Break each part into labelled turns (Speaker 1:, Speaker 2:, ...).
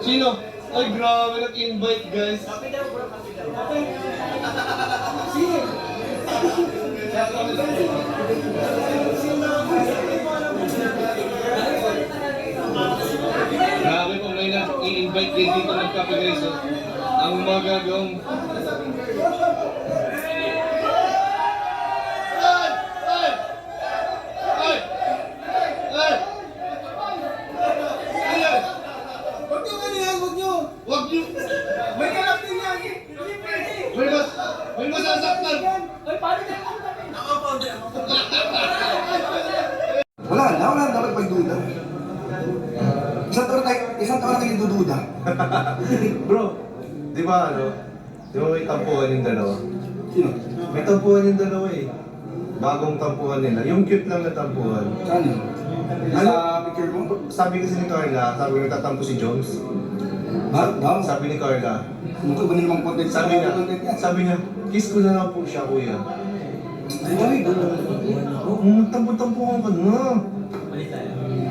Speaker 1: Sino? Ay, grabe nag-invite, guys.
Speaker 2: Sino?
Speaker 1: Grabe kung may na-i-invite din dito ng kape, guys. Oh. Ang magagawang... Ay! Ay! Ay! Ay! Ay!
Speaker 2: Huwag nyo ano yan, huwag nyo!
Speaker 1: Huwag niyo!
Speaker 2: May kalap din yan! Hindi pwede!
Speaker 1: May masasaktan!
Speaker 2: Ay, paano na ako namin?
Speaker 3: Wala na dapat pagduda. Isang taon na kayo dududa.
Speaker 4: Bro, di ba ano? Di ba may tampuhan yung dalawa?
Speaker 3: Sino?
Speaker 4: May tampuhan yung dalawa eh. Bagong tampuhan nila. Yung cute lang na tampuhan.
Speaker 3: Saan yun? Sa picture mo?
Speaker 4: Sabi kasi ni Carla, sabi ko nagtatampo si Jones.
Speaker 3: Daw.
Speaker 4: Sabi ni Carla,
Speaker 3: Mukha ba nilang content?
Speaker 4: sabi niya, kiss ko na lang po siya kuya.
Speaker 3: Ay,
Speaker 4: Oh, magtampo-tampuhan ka na.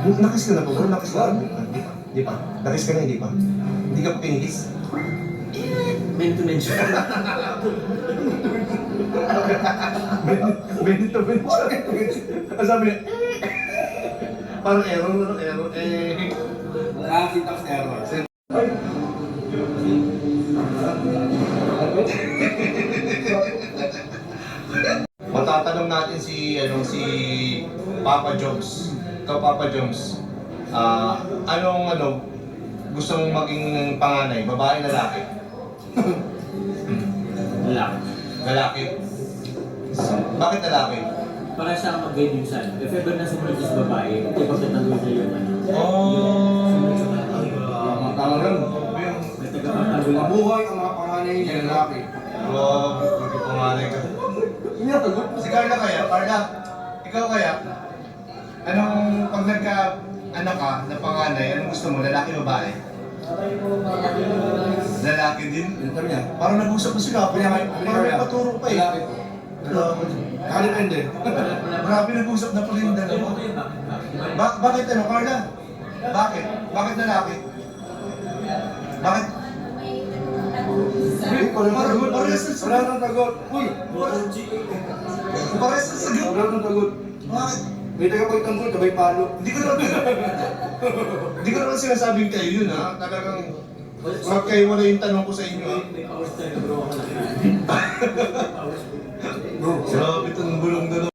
Speaker 4: Nakis ka na po bro? Nakis ka? Hindi pa. Nakis ka na, hindi pa. Hindi ka pa kinikis.
Speaker 2: Men-to-men siya.
Speaker 4: Benit to benit siya. Ang sabi niya, parang error.
Speaker 3: Nakakita ko sa error.
Speaker 4: Matatanong natin si Papa Jones. Ikaw Papa Jones. Anong gusto mong maging panganay? Babae, lalaki?
Speaker 5: Lalaki.
Speaker 4: Lalaki. Bakit lalaki?
Speaker 5: Para siya ang mag-guide yung son. If ever na sumunod sa babae, ipagtatanggol niya yung ano.
Speaker 3: Talagang
Speaker 5: May tagapagtanggol lang.
Speaker 3: mabuhay ang mga panganay niya lalaki.
Speaker 4: Maging panganay ka.
Speaker 3: Hindi na tagot.
Speaker 4: Si Carla kaya? Carla, ikaw kaya? Anong, pag anak ka na panganay, anong gusto mo? Lalaki o babae? Lalaki din?
Speaker 3: Yung sabi niya,
Speaker 4: Parang nag-usap na sila. Parang may paturo pa eh.
Speaker 3: lalaki. Nakadepende.
Speaker 4: Grabe nag-usap na pala yung dalawa. Bakit Carla? Bakit? Bakit lalaki? Bakit?
Speaker 3: Wala nang tagot. Uy!
Speaker 4: Parehas na sagot.
Speaker 3: Wala nang tagot.
Speaker 4: Bakit?
Speaker 3: May tagapagtanggol, sabay palo.
Speaker 4: Hindi ko naman sinasabing kayo yun ha. Talagang wag kayo wala yung tanong ko sa inyo ha.
Speaker 5: May powers tayo bro ako lang.
Speaker 4: So,